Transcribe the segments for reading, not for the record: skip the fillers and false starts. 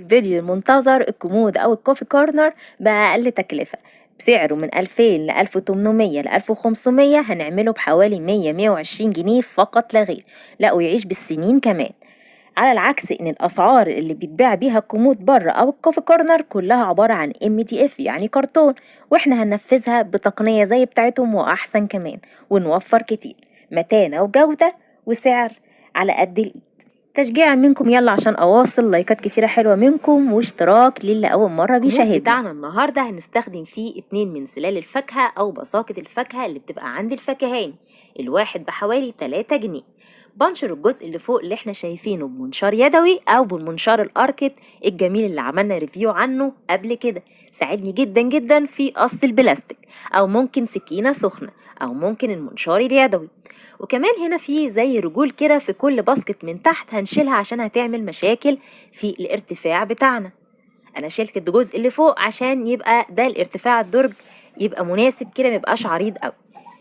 فيديو المنتظر الكومود أو الكوفي كورنر بأقل تكلفة بسعره من 2000 ل 1800 ل 1500. هنعمله بحوالي 100-120 جنيه فقط لا غير، لا ويعيش بالسنين كمان. على العكس ان الاسعار اللي بيتباع بيها الكومود بره او الكوفي كورنر كلها عبارة عن MDF يعني كرتون، واحنا هننفذها بتقنية زي بتاعتهم واحسن كمان، ونوفر كتير متانة وجودة وسعر على قد الايد. تشجيعا منكم يلا عشان اواصل، لايكات كتيرة حلوة منكم واشتراك للي اول مرة بيشاهدنا. بتاعنا النهاردة هنستخدم فيه 2 من سلال الفاكهة او بساقة الفاكهة اللي بتبقى عند الفكهاني، الواحد بحوالي 3 جنيه. بنشر الجزء اللي فوق اللي احنا شايفينه بمنشار يدوي او بالمنشار الاركت الجميل اللي عملنا ريفيو عنه قبل كده، ساعدني جدا جدا في قص البلاستيك، او ممكن سكينة سخنة، او ممكن المنشار اليدوي. وكمان هنا في زي رجول كده في كل باسكت من تحت هنشيلها عشان هتعمل مشاكل في الارتفاع بتاعنا. انا شلت الجزء اللي فوق عشان يبقى ده الارتفاع الدرج يبقى مناسب كده، ميبقاش عريض قوي.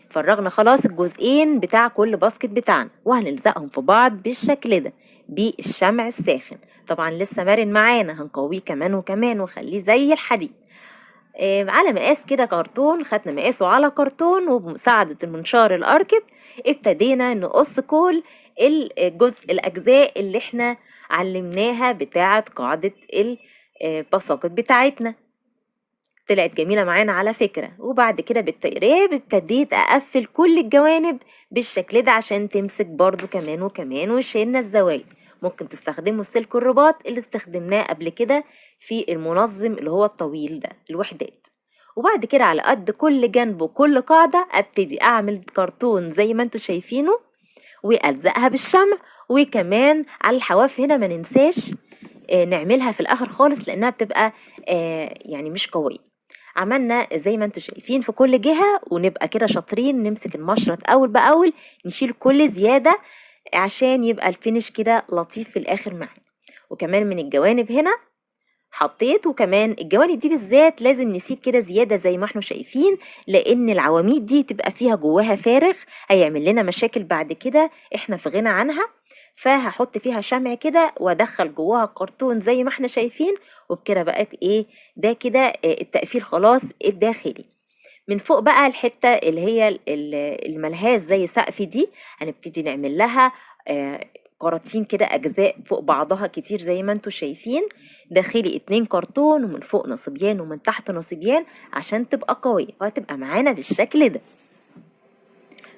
فرغنا خلاص الجزئين بتاع كل باسكت بتاعنا وهنلزقهم في بعض بالشكل ده بالشمع الساخن. طبعا لسه مرن معانا، هنقويه كمان وكمان وخليه زي الحديد. على مقاس كده كرتون، خدنا مقاسه على كرتون وبمساعدة المنشار الاركت ابتدينا نقص كل الأجزاء اللي احنا علمناها بتاعة قاعدة البساقط بتاعتنا. طلعت جميلة معانا على فكرة. وبعد كده بالتقريب ابتديت أقفل كل الجوانب بالشكل ده عشان تمسك برضو كمان وكمان، وشيلنا الزوايا. ممكن تستخدموا السلك الرباط اللي استخدمناه قبل كده في المنظم اللي هو الطويل ده الوحدات. وبعد كده على قد كل جنب وكل قاعدة ابتدي أعمل كرتون زي ما انتوا شايفينه وألزقها بالشمع. وكمان على الحواف هنا ما ننساش نعملها في الآخر خالص لأنها بتبقى يعني مش قوية. عملنا زي ما انتوا شايفين في كل جهة، ونبقى كده شاطرين نمسك المشرط أول بأول نشيل كل زيادة عشان يبقى الفينش كده لطيف في الآخر معانا. وكمان من الجوانب هنا حطيت، وكمان الجوانب دي بالذات لازم نسيب كده زيادة زي ما احنا شايفين، لأن العواميد دي تبقى فيها جواها فارغ هيعمل لنا مشاكل بعد كده احنا في غنى عنها. فهحط فيها شمع كده وادخل جواها كرتون زي ما احنا شايفين، وبكده بقت ايه ده كده التقفيل خلاص الداخلي. من فوق بقى الحتة اللي هي الملهاس زي سقف دي هنبتدي نعمل لها كراتين كده أجزاء فوق بعضها كتير زي ما انتوا شايفين، داخلي 2 كرتون ومن فوق نصبيان ومن تحت نصبيان عشان تبقى قوية وهتبقى معانا بالشكل ده.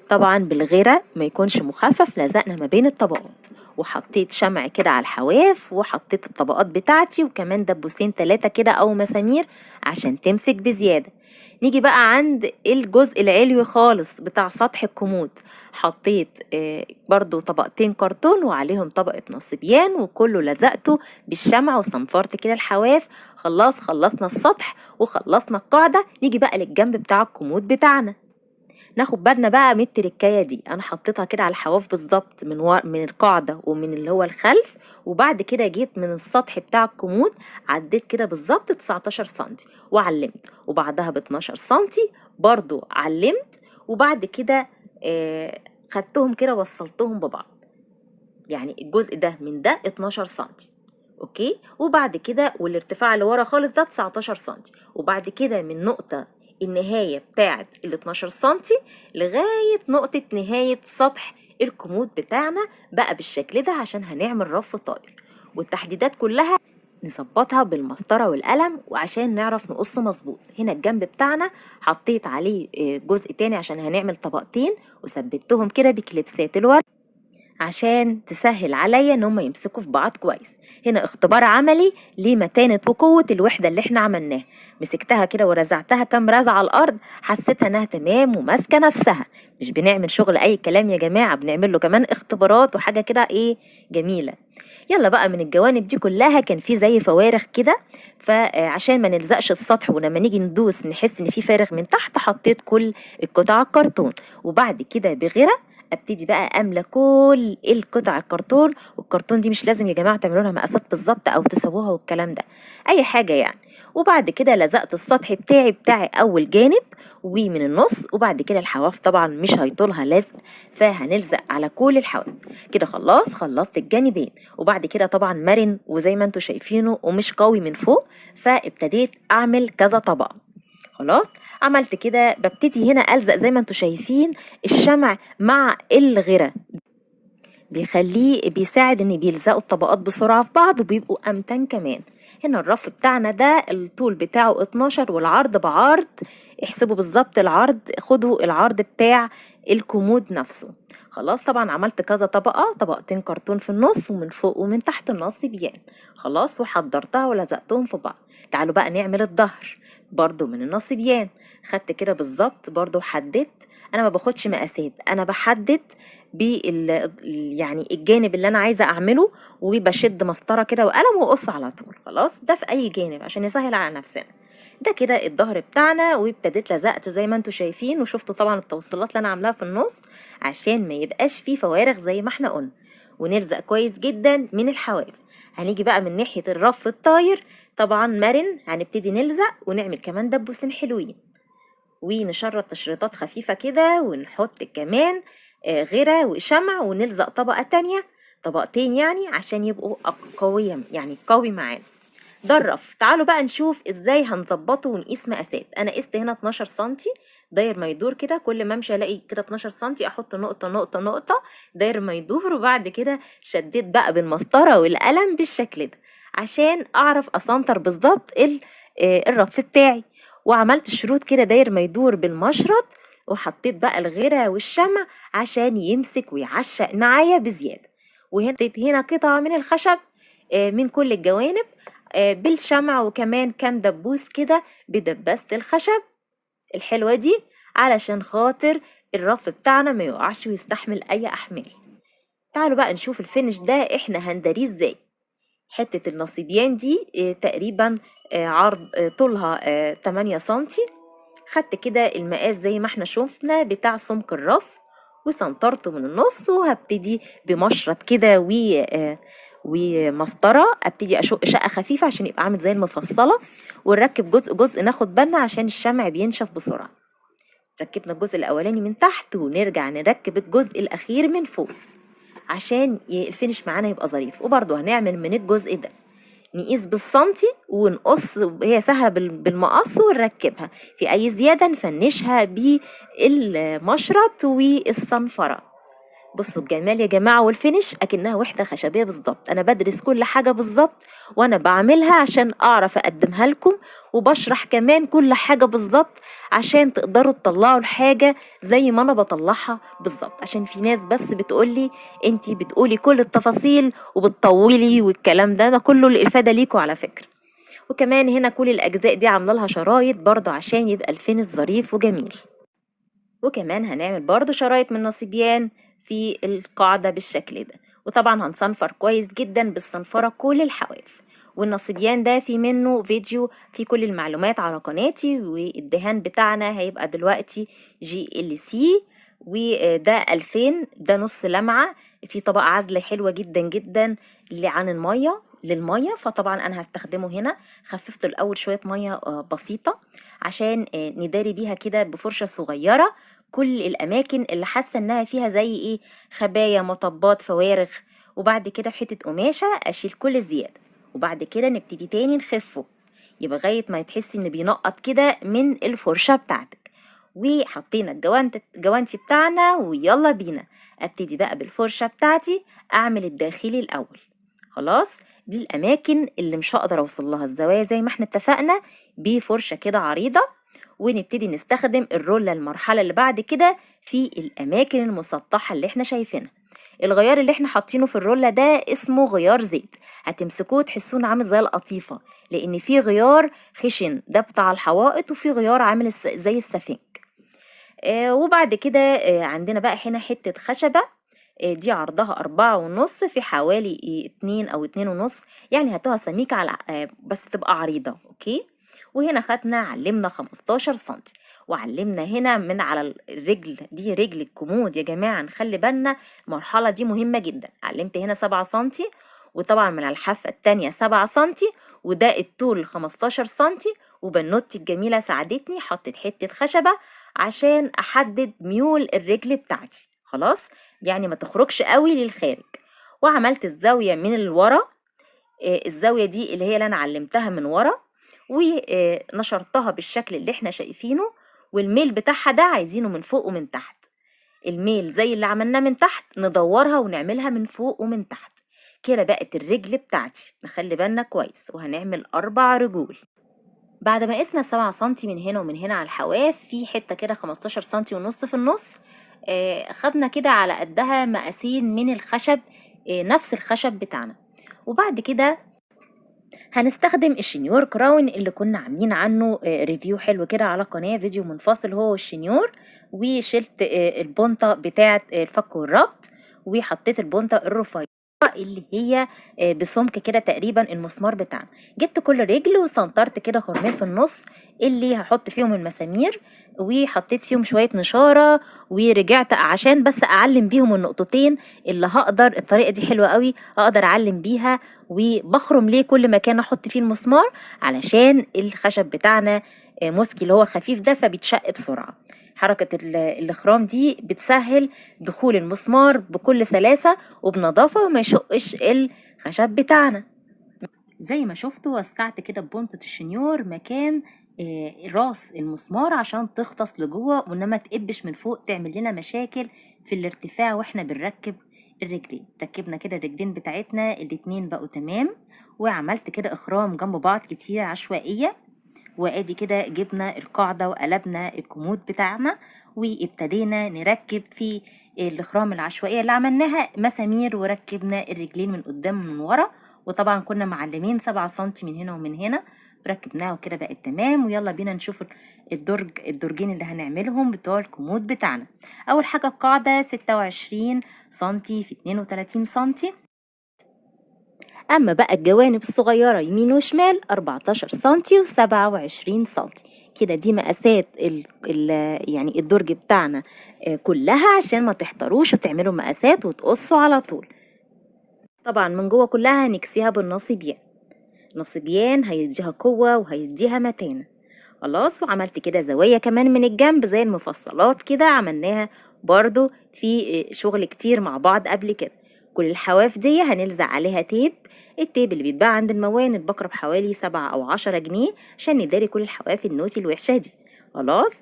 طبعا بالغيرة ما يكونش مخفف، لزقنا ما بين الطبقات وحطيت شمع كده على الحواف وحطيت الطبقات بتاعتي وكمان دبوسين 3 كده او مسامير عشان تمسك بزيادة. نيجي بقى عند الجزء العلوي خالص بتاع سطح الكومود، حطيت برضو طبقتين كرتون وعليهم طبقة نصبيان وكله لزقته بالشمع وصنفرت كده الحواف. خلصنا السطح وخلصنا القاعدة. نيجي بقى للجنب بتاع الكومود بتاعنا، ناخد بالنا بقى من التركايه دي. انا حطيتها كده على الحواف بالظبط من القاعده ومن اللي هو الخلف، وبعد كده جيت من السطح بتاع الكومود عديت كده بالظبط 19 سنتي وعلمت، وبعدها ب 12 سنتي برضو علمت، وبعد كده خدتهم كده وصلتهم ببعض. يعني الجزء ده من ده 12 سنتي اوكي، وبعد كده والارتفاع اللي ورا خالص ده 19 سنتي، وبعد كده من نقطة النهاية بتاعت ال 12 سنتي لغاية نقطة نهاية سطح الكومود بتاعنا بقى بالشكل ده عشان هنعمل رف طائر. والتحديدات كلها نظبطها بالمسطرة والقلم وعشان نعرف نقص مظبوط. هنا الجنب بتاعنا حطيت عليه جزء تاني عشان هنعمل طبقتين وثبتهم كده بكليبسات الورق عشان تسهل عليا ان هم يمسكوا في بعض كويس. هنا اختبار عملي لمتانة وقوة الوحدة اللي احنا عملناها. مسكتها كده ورزعتها كام رزعة على الارض، حسيتها انها تمام وماسكة نفسها. مش بنعمل شغل اي كلام يا جماعة، بنعمل له كمان اختبارات وحاجة كده ايه جميلة. يلا بقى من الجوانب دي كلها كان في زي فوارغ كده، فعشان ما نلزقش السطح ولما نيجي ندوس نحس ان في فارغ من تحت، حطيت كل القطع الكرتون وبعد كده بغيرة ابتدي بقى املى كل القطع الكرتون، والكرتون دي مش لازم يا جماعه تعملوا لها مقاسات بالظبط او تسووها والكلام ده، اي حاجه يعني. وبعد كده لزقت السطح بتاعي اول جانب ومن النص، وبعد كده الحواف طبعا مش هيطولها لزق، فهنلزق على كل الحواف كده. خلصت الجانبين، وبعد كده طبعا مرن وزي ما انتوا شايفينه ومش قوي من فوق، فابتديت اعمل كذا طبقه. خلاص عملت كده، ببتدي هنا ألزق زي ما انتوا شايفين الشمع مع الغرة، بيساعد ان بيلزقوا الطبقات بسرعة في بعض وبيبقوا امتن كمان. هنا الرف بتاعنا ده الطول بتاعه 12 والعرض بعرض، احسبوا بالظبط العرض، خدوا العرض بتاع الكومود نفسه. خلاص طبعا عملت كذا طبقة، طبقتين كرتون في النص ومن فوق ومن تحت النص بيان. خلاص وحضرتها ولزقتهم في بعض. تعالوا بقى نعمل الظهر برضو من النص بيان. خدت كده بالظبط برضو حددت، انا ما باخدش مقاسات، انا بحدد يعني الجانب اللي انا عايزه اعمله، وبشد مسطره كده وقلم واقص على طول. خلاص ده في اي جانب عشان يسهل على نفسنا. ده كده الظهر بتاعنا، وابتديت لزقت زي ما انتوا شايفين، وشفتوا طبعا التوصيلات اللي انا عاملاها في النص عشان ما يبقاش فيه فوارغ زي ما احنا قلنا. ونلزق كويس جدا من الحواف. هنيجي بقى من ناحيه الرف الطاير، طبعا مرن، هنبتدي نلزق ونعمل كمان دبوسين حلوين، ونشرط تشريطات خفيفة كده، ونحط كمان غيرة وشمع، ونلزق طبقة تانية، طبقتين يعني عشان يبقوا قوية يعني قوي معانا. ده الرف. تعالوا بقى نشوف ازاي هنظبطه ونقيس مقاسات. انا قست هنا 12 سنتي داير ما يدور كده، كل ما امشي الاقي كده 12 سنتي احط نقطة نقطة نقطة داير ما يدور، وبعد كده شديت بقى بالمسطرة والقلم بالشكل ده عشان اعرف اسنتر بالظبط الرف بتاعي. وعملت شروط كده داير ما يدور بالمشرط، وحطيت بقى الغيرة والشمع عشان يمسك ويعشق معايا بزيادة. وهنا قطعة من الخشب من كل الجوانب بالشمع، وكمان كام دبوس كده بدباسة الخشب الحلوة دي علشان خاطر الرف بتاعنا ما يقعش ويستحمل اي احمال. تعالوا بقى نشوف الفينش ده احنا هندريه ازاي. حتة النصيبيان دي تقريبا عرض طولها 8 سنتي. خدت كده المقاس زي ما احنا شوفنا بتاع سمك الرف، وسنطرته من النص، وهبتدي بمشرط كده ومسطرة ابتدي اشق شقة خفيفة عشان يبقى عامل زي المفصلة، ونركب جزء جزء ناخد بالنا عشان الشمع بينشف بسرعة. ركبنا الجزء الاولاني من تحت، ونرجع نركب الجزء الاخير من فوق عشان الفينش معانا يبقى ظريف. وبرضه هنعمل من الجزء ده نقيس بالسنتي ونقص، هي سهلة بالمقص، ونركبها في اي زيادة نفنشها بالمشرط والصنفرة. بصوا الجمال يا جماعة، والفينش أكنها وحدة خشبية بالظبط. أنا بدرس كل حاجة بالظبط وأنا بعملها عشان أعرف أقدمها لكم، وبشرح كمان كل حاجة بالظبط عشان تقدروا تطلعوا الحاجة زي ما أنا بطلعها بالظبط. عشان في ناس بس بتقولي انتي بتقولي كل التفاصيل وبتطولي والكلام ده كله الإفادة ليكوا على فكرة. وكمان هنا كل الأجزاء دي عاملة لها شرايط برضه عشان يبقى الفينش ظريف وجميل. وكمان هنعمل برضه شرايط من نصيبيان في القاعدة بالشكل ده. وطبعا هنصنفر كويس جدا بالصنفرة كل الحواف. والنصيبيان ده في منه فيديو في كل المعلومات على قناتي. والدهان بتاعنا هيبقى دلوقتي GLC، وده 2000، ده نص لمعة في طبقة عزل حلوة جدا جدا عن المية للمية. فطبعا انا هستخدمه هنا، خففت الاول شوية مية بسيطة عشان نداري بيها كده بفرشة صغيرة كل الاماكن اللي حاسة انها فيها زي ايه خبايا مطبات فوارغ. وبعد كده بحتة قماشة اشيل كل الزيادة، وبعد كده نبتدي تاني نخفه، يبقى لغاية ما تحسي ان بينقط كده من الفرشة بتاعتك. وحطينا الجوانتي بتاعنا، ويلا بينا ابتدي بقى بالفرشة بتاعتي اعمل الداخلي الاول. خلاص دي الاماكن اللي مش هقدر اوصل لها الزوايا زي ما احنا اتفقنا بفرشة كده عريضة، ونبتدي نستخدم الرولة المرحلة اللي بعد كده في الاماكن المسطحة اللي احنا شايفينها. الغيار اللي احنا حاطينه في الرولة ده اسمه غيار زيت، هتمسكوه تحسوه عامل زي القطيفة، لان في غيار خشن ده بتاع الحوائط، وفي غيار عامل زي السفنج. وبعد كده عندنا بقى هنا حتة خشبة دي عرضها 4.5 في حوالي 2 أو 2.5، يعني هاتوها سميكة على بس تبقى عريضة. اوكي. وهنا خدنا علمنا 15 سنتي، وعلمنا هنا من على الرجل دي، رجل الكمود يا جماعة، نخلي بالنا المرحلة دي مهمة جدا. علمت هنا 7 سنتي، وطبعا من على الحافة التانية 7 سنتي، وده الطول 15 سنتي. وبنوتي الجميلة ساعدتني، حطت حتة خشبة عشان أحدد ميول الرجل بتاعتي، خلاص يعني ما تخرجش قوي للخارج. وعملت الزاوية من الورا، الزاوية دي اللي هي اللي أنا علمتها من ورا، ونشرتها بالشكل اللي احنا شايفينه. والميل بتاعها ده عايزينه من فوق ومن تحت، الميل زي اللي عملناه من تحت ندورها ونعملها من فوق ومن تحت. كده بقت الرجل بتاعتي، نخلي بالنا كويس، وهنعمل 4 رجول. بعد ما قسنا 7 سنتي من هنا ومن هنا على الحواف، في حتة كده 15 سنتي ونص في النص، خدنا كده على قدها مقاسين من الخشب، نفس الخشب بتاعنا. وبعد كده هنستخدم الشنيور كراون اللي كنا عاملين عنه ريفيو حلو كده على قناة، فيديو منفصل هو والشنيور. وشلت البنطة بتاعة الفك والربط، وحطيت البنطة الرفيعة اللي هي بسمك كده تقريبا المسمار بتاعنا. جبت كل رجل وسنطرت كده خرمين في النص اللي هحط فيهم المسامير، وحطيت فيهم شوية نشارة، ورجعت عشان بس اعلم بيهم النقطتين اللي هقدر. الطريقة دي حلوة قوي، اقدر اعلم بيها. وبخرم ليه كل مكان احط فيه المسمار؟ علشان الخشب بتاعنا موسكي اللي هو الخفيف ده، فبيتشق بسرعة. حركة الخرام دي بتسهل دخول المسمار بكل سلاسة وبنظافة، وما يشقش الخشب بتاعنا. زي ما شفتوا وسعت كده ببنطة الشنيور مكان راس المسمار عشان تغطس لجوه، وانما تقبش من فوق تعمل لنا مشاكل في الارتفاع واحنا بنركب الرجلين. ركبنا كده الرجلين بتاعتنا الاتنين بقوا تمام، وعملت كده اخرام جنب بعض كتير عشوائية. وادي كده جبنا القاعدة وقلبنا الكمود بتاعنا، وابتدينا نركب في الاخرام العشوائية اللي عملناها مسامير، وركبنا الرجلين من قدام ومن ورا. وطبعا كنا معلمين 7 سنتي من هنا ومن هنا، ركبناه وكده بقت تمام. ويلا بينا نشوف الدرجين اللي هنعملهم بتوع الكمود بتاعنا. اول حاجة القاعدة 26 سنتي في 32 سنتي، اما بقى الجوانب الصغيرة يمين وشمال 14 سنتي و27 سنتي. كده دي مقاسات يعني الدرج بتاعنا كلها، عشان ما تحتروش وتعملوا مقاسات وتقصوا على طول. طبعا من جوه كلها هنكسيها بالنصيبيان، نصيبيان هيديها قوة وهيديها متانة. خلاص. وعملت كده زوايا كمان من الجنب زي المفصلات كده، عملناها برضو في شغل كتير مع بعض قبل كده. كل الحواف دي هنلزق عليها تيب، التيب اللي بيتباع عند الموان البقرة بحوالي 7 أو 10 جنيه، عشان نداري كل الحواف النوتي الوحشة دي. خلاص.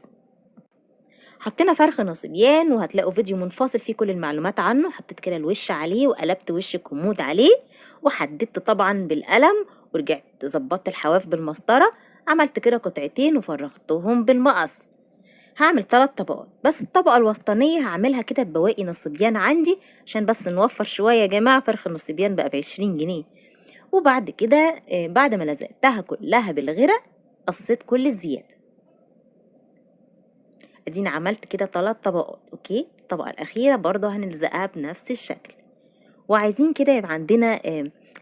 حطينا فرخ نصبيان، وهتلاقوا فيديو منفصل فيه كل المعلومات عنه. حطيت كده الوش عليه، وقلبت وش الكمود عليه، وحددت طبعا بالقلم، ورجعت ظبطت الحواف بالمسطرة. عملت كده قطعتين وفرغتهم بالمقص. هعمل 3 طبقات، بس الطبقة الوسطانية هعملها كده ببواقي نصبيان عندي، عشان بس نوفر شوية يا جماعة. فرخ النصبيان بقى ب20 جنيه. وبعد كده بعد ما لزقتها كلها بالغيرة، قصيت كل الزيادة. ادينا عملت كده 3 طبقات. اوكي، الطبقة الاخيرة برضو هنلزقها بنفس الشكل. وعايزين كده يبقى عندنا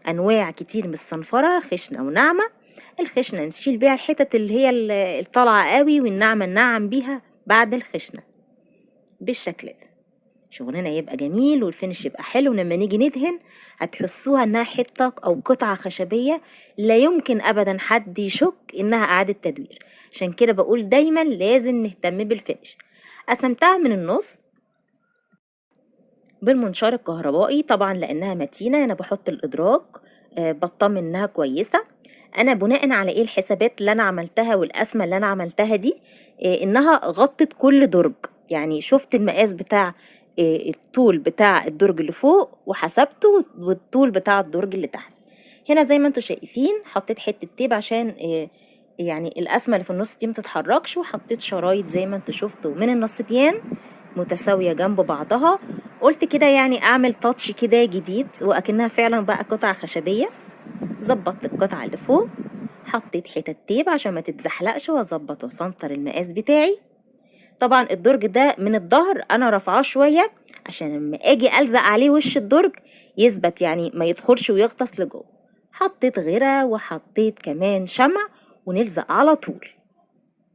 انواع كتير من الصنفرة، خشنة وناعمة. الخشنة نشيل بيها الحتت اللي هي الطالعة قوي، والناعمة ننعم بيها بعد الخشنة بالشكل ده. شغلنا يبقى جميل والفينش يبقى حلو. لما نيجي ندهن هتحسوها انها حتة او قطعة خشبية، لا يمكن ابدا حد يشك انها اعادة تدوير. عشان كده بقول دايما لازم نهتم بالفينش. قسمتها من النص بالمنشار الكهربائي، طبعا لانها متينة انا بحط الادراج، بطمن انها كويسة. انا بناء على ايه الحسابات اللي انا عملتها والقسمة اللي انا عملتها دي، انها غطت كل درج. يعني شفت المقاس بتاع الطول بتاع الدرج اللي فوق وحسبته، والطول بتاع الدرج اللي تحت. هنا زي ما انتوا شايفين حطيت حتة تيب عشان يعني القسمة اللي في النص دي متتحركش، وحطيت شرايط زي ما انتوا شفتوا من النصبيان متساوية جنب بعضها. قلت كده يعني اعمل تاتش كده جديد، واكنها فعلا بقى قطعة خشبية. ظبطت القطعة اللي فوق، حطيت حتة تيب عشان ما تتزحلقش، واظبط واسنطر المقاس بتاعي. طبعا الدرج ده من الظهر انا رافعاه شوية عشان لما اجي الزق عليه وش الدرج يثبت، يعني ما يدخلش ويغطس لجوه. حطيت غيرة وحطيت كمان شمع، ونلزق على طول.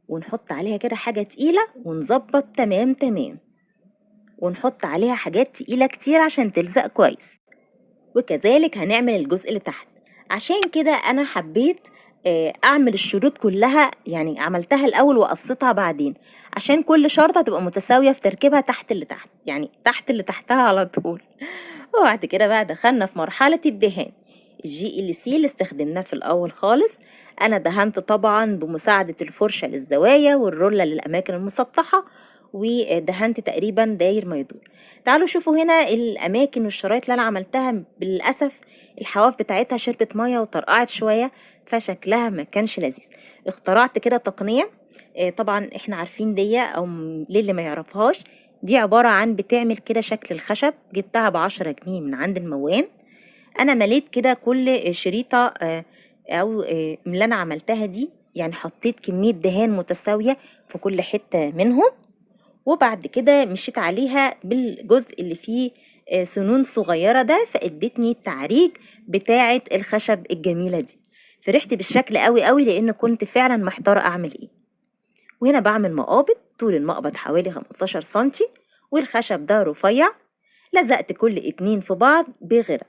ونحط عليها كده حاجة تقيلة ونظبط تمام تمام، ونحط عليها حاجات تقيلة كتير عشان تلزق كويس. وكذلك هنعمل الجزء اللي تحت. عشان كده أنا حبيت أعمل الشروط كلها، يعني عملتها الأول وقصيتها بعدين عشان كل شرطة تبقى متساوية في تركيبها تحت اللي تحت، يعني تحت اللي تحتها على طول. وبعد كده بقى دخلنا في مرحلة الدهان. الGLC اللي استخدمناه في الأول خالص، أنا دهنت طبعا بمساعدة الفرشة للزوايا والرولة للأماكن المسطحة، ودهنت تقريبا داير ما يدور. تعالوا شوفوا هنا الأماكن والشرايط اللي أنا عملتها، للأسف الحواف بتاعتها شربت مية وطرقعت شوية فشكلها ما كانش لذيذ. اخترعت كده تقنية، طبعا احنا عارفين دي، أو للي ما يعرفهاش، دي عبارة عن بتعمل كده شكل الخشب. جبتها ب10 جنيه من عند الموان. أنا مليت كده كل شريطة أو من اللي أنا عملتها دي، يعني حطيت كمية دهان متساوية في كل حتة منهم، وبعد كده مشيت عليها بالجزء اللي فيه سنون صغيرة ده، فادتني التعريج بتاعة الخشب الجميلة دي. فرحت بالشكل قوي قوي لأن كنت فعلا محتارة أعمل إيه. وهنا بعمل مقابض، طول المقبض حوالي 15 سنتي، والخشب ده رفيع. لزقت كل 2 في بعض بغرة،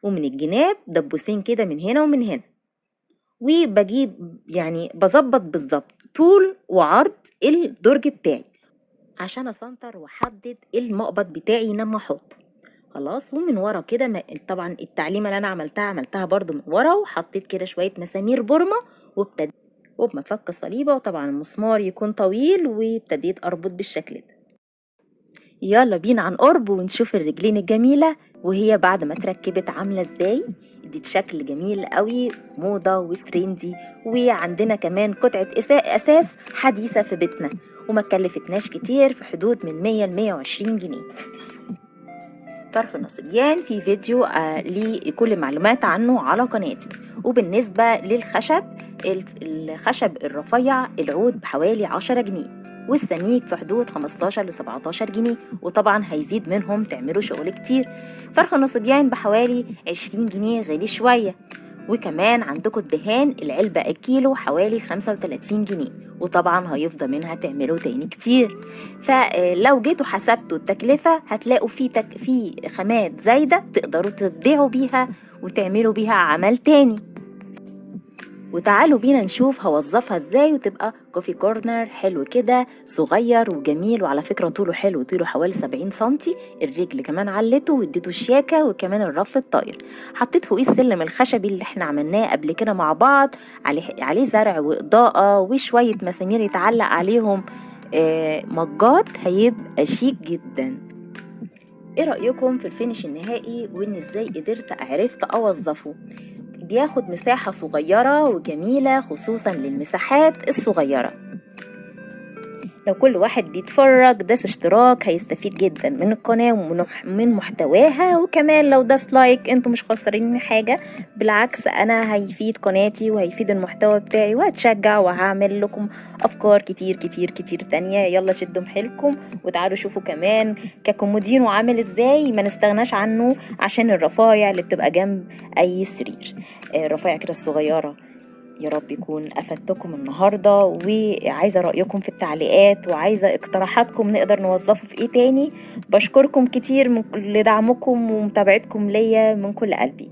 ومن الجناب دبوسين كده من هنا ومن هنا، وبجيب يعني بظبط بالظبط طول وعرض الدرج بتاعي عشان اسنتر واحدد المقبض بتاعي لما احطه. خلاص. ومن ورا كده طبعا التعليمه اللي انا عملتها برضو من ورا، وحطيت كده شويه مسامير بورمه، وابتديت وبمفك الصليبه، وطبعا المسمار يكون طويل، وابتديت اربط بالشكل ده. يلا بينا عن قرب ونشوف الرجلين الجميله وهي بعد ما اتركبت عامله ازاي. اديت شكل جميل قوي، موضه وتريندي، وعندنا كمان قطعه اساس حديثه في بيتنا، وما كلفتناش كتير، في حدود من 100 ل 120 جنيه. فرخ النصبيان في فيديو لكل معلومات عنه على قناتي. وبالنسبة للخشب، الخشب الرفيع العود بحوالي 10 جنيه، والسميك في حدود 15 ل 17 جنيه، وطبعا هيزيد منهم تعملوا شغل كتير. فرخ النصبيان بحوالي 20 جنيه، غالي شوية. وكمان عندكم الدهان، العلبة الكيلو حوالي 35 جنيه، وطبعا هيفضى منها تعملوا تاني كتير. فلو جيتوا حسبتوا التكلفة هتلاقوا في خامات زايدة تقدروا تبدعوا بيها وتعملوا بيها عمل تاني. وتعالوا بينا نشوف هوظفها ازاي وتبقى كوفي كورنر حلو كده صغير وجميل. وعلى فكرة طوله حلو، طوله حوالي 70 سنتي، الرجل كمان علته واديته شياكة، وكمان الرف الطاير. حطيت فوقيه السلم الخشبي اللي احنا عملناه قبل كده مع بعض، عليه زرع وإضاءة وشوية مسامير يتعلق عليهم مجات، هيبقى شيك جدا. ايه رأيكم في الفينش النهائي، وان ازاي عرفت اوظفه؟ بياخد مساحة صغيرة وجميلة، خصوصا للمساحات الصغيرة. لو كل واحد بيتفرج داس اشتراك هيستفيد جدا من القناة ومن محتواها، وكمان لو داس لايك انتوا مش خسرين حاجة، بالعكس انا هيفيد قناتي وهيفيد المحتوى بتاعي، وهتشجع وهعمل لكم افكار كتير كتير كتير تانية. يلا شدوا حيلكم وتعالوا شوفوا كمان ككومودينو عامل ازاي، ما نستغناش عنه عشان الرفايع اللي بتبقى جنب اي سرير. الرفايع كده الصغيرة. يا رب يكون أفدتكم النهاردة، وعايزة رأيكم في التعليقات، وعايزة اقتراحاتكم نقدر نوظفه في ايه تاني. بشكركم كتير لدعمكم ومتابعتكم ليا من كل قلبي.